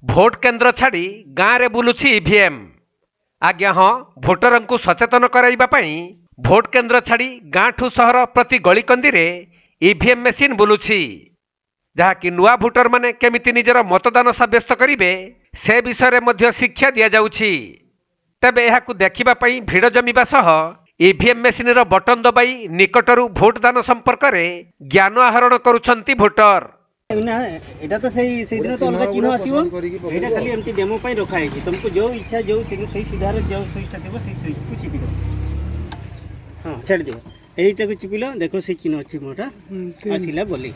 Vote केन्द्र छाड़ी गाँव रे बुलुछि ईवीएम। आज्ञा हाँ, भोटरंकु सचेतन कराइबा पई भोट केन्द्र छाड़ी गाँ ठू सहर प्रति गलीकंदी रे ईवीएम मेसीन बुलुछि, जहाँकि नुआ भोटर माने केमिति निजर मतदान साब्यस्त करिवे से विषय रे मध्य शिक्षा दिया जाउछि। तेबे एहाकु देखिबा पई भिड़ जमिबा सह ईवीएम मेसीन रो बटन दबाई निकटरू भोटदान संपर्क रे ज्ञान आहरण करुछंती भोटर। एटा तो सही दिन तो अलग चिन्ह आसीबो, एटा खाली एमती डेमो पई रखा है। तुमको जो इच्छा जो सही सीधा रे जो स्विचटा देबो सही स्विच को चिपी दो। हां छाड़ दियो, एटा को चिपिलो देखो सही चिन्ह अछि मोटा आसिला बोली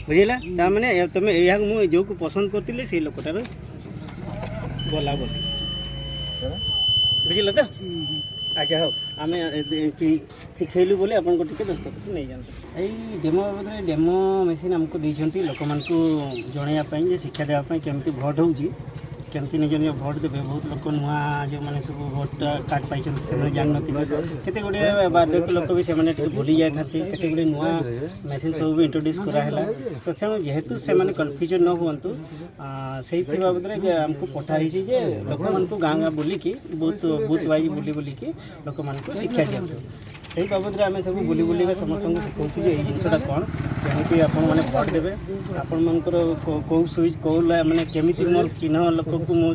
बुझिला। ता माने तुम एहा मु जो को पसंद करतिले से लोकटार बोला बोली बुझिला। तो अच्छा हो आम शिखेलु बोले आपन को टिके दस्तखत नहीं जानते। यही डेमो मेसीन आमको देइछंती लोक मानकु जणैया पई जे शिक्षा देवा पई केमती भोट होउची, केमती निज निज भोट देबे। बहुत लोक नुआ जो माने सब भोट कार्ड पाइछन से जान नथिबे, केते गुडे बादक लोक भी से माने भूली जाय खाती, केते गुडे नुआ मेसीन सब भी इंट्रोड्यूस करा हैला। तो तेणु जेहेतु से माने कन्फ्यूजन न हुअंतु सेही बाबद रे हमको पठा हिची जे लोक मानकु गाँ गाँ बुली की बूथ वाइज बुली की लोक मानकु शिक्षा दियंतु। से बाबद आम सब बुली बुली समस्त शिखाऊँ ये जिनसा कौन केमी आपण मैंने भोट देवे, आपण मनकर कौ सुइच कौ मैंने केमी मोर चिन्ह लोक को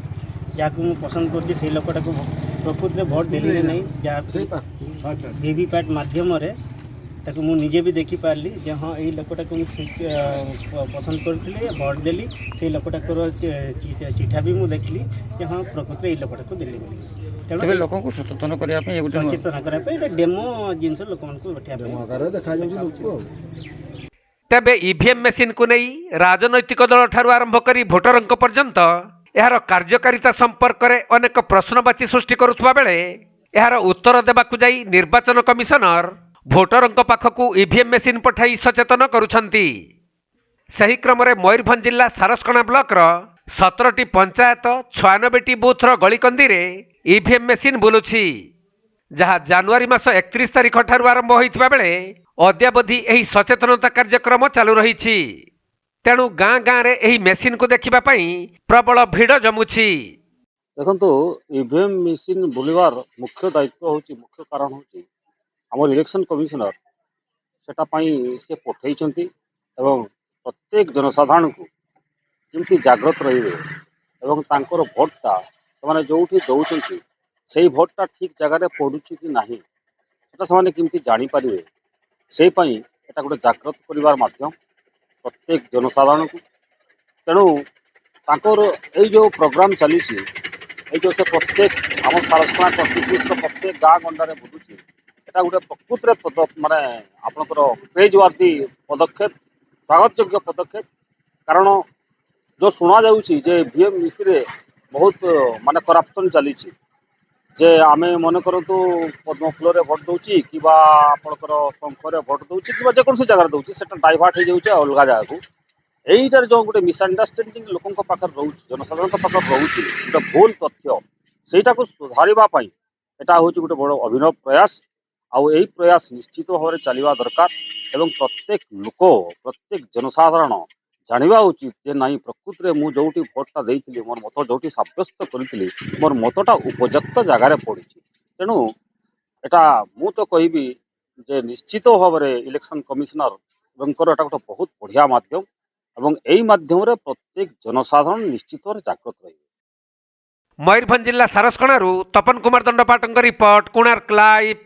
जहाँ मुझे पसंद कर लोकटा को प्रकृत में भोट देली नहीं, जहाँ वीवीपैट माध्यम ताकू मु निजे भी देखी पारली जे हाँ यही लोकटा को पसंद करी भोट देली, से लोकटा चिठा भी मुझे देखली जे हाँ प्रकृत में यही लोकटा को देली। तेणु लोक सचेतन करने डेमो जिनस लोक तेबे ईवीएम मेसीन को नहीं राजनैतिक दल ठारू आरंभ करी भोटरंक पर्यंत यार कार्यकारिता संपर्क में अनेक प्रश्नवाची सृष्टि करुवा बेले यार उत्तर देवाकु जाई निर्वाचन कमिशनर भोटरंक पाखकु ईवीएम मेसीन पठाई सचेतन करुछंती। सही क्रम में मयूरभंज जिला सारस्कणा ब्लॉक 17टी पंचायत 96टी बूथर गलीकंदी रे ईवीएम मेसीन बुलुछि, जहाँ जनवरी मास 31 तारिख ठारू आरंभ होइथिबा बेले अद्यावधि एही सचेतनता कार्यक्रम चालू रहिछि। तेणु गाँ गाँ रे एही मेसीन को देखिबा पई प्रबल भिड़ जमुछि। देखो ईवीएम मेसीन बुलवार मुख्य दायित्व होची, मुख्य कारण होची हमर इलेक्शन कमिशनर सेटा पई से पठैछंती एवं प्रत्येक जनसाधारण को केमती जागृत रहिबे एवं तांकर भोटटा से जोठी दौरान से भोटटा ठीक जगह पड़ुछि कि नहीं से केमती जानी पारे, से एटा गोटे जागृत करिवार माध्यम प्रत्येक जनसाधारण को। तेणु तांकर ए जो प्रोग्राम चली जो से प्रत्येक आम सारस्कणा कन्स्टिट्यून्सी प्रत्येक गाँ गंडारे बुलुछि, एटा गोटे प्रकृत माने आपनकर प्रेजवार्थी पदक्षेप, स्वागत योग्य पदक्षेप। कारण जो शुणा जाउछि जे ईवीएम मेसीन रे बहुत माने करप्शन चली जे आमे मन करतु पद्मफूल भोट दौची कि आपंकर शंखर भोट दौची कि जेकोसी जगह दौची सेटा डाइवर्ट हो जाऊे अलग जगह को। यहीटार जो गोटे मिसअंडरस्टैंडिंग लोकों पाखे रोचे, जनसाधारण पाखे रोचे गोटे भूल तथ्य, सेटा को सुधारवाई एटा हूँ गोटे बड़ अभिनव प्रयास। आउ यही प्रयास निश्चित भाव में चलवा दरकार एवं प्रत्येक लोक प्रत्येक जनसाधारण जाना उचित जे नहीं प्रकृत में मुझे जो भोटा देती मोर मत जो सब्यस्त करी मोर मतटा उपयुक्त जगार पड़ी। तेणु एटा मु तो कहबी जे निश्चित भाव में इलेक्शन कमिशनर एटा गोटे बहुत बढ़िया माध्यम एवं यही माध्यम प्रत्येक जनसाधारण निश्चित भाव जागृत रही। मयूरभंज जिला सारस्कणारू तपन कुमार दंडपाटंक रिपोर्ट, कोणार्क लाइव।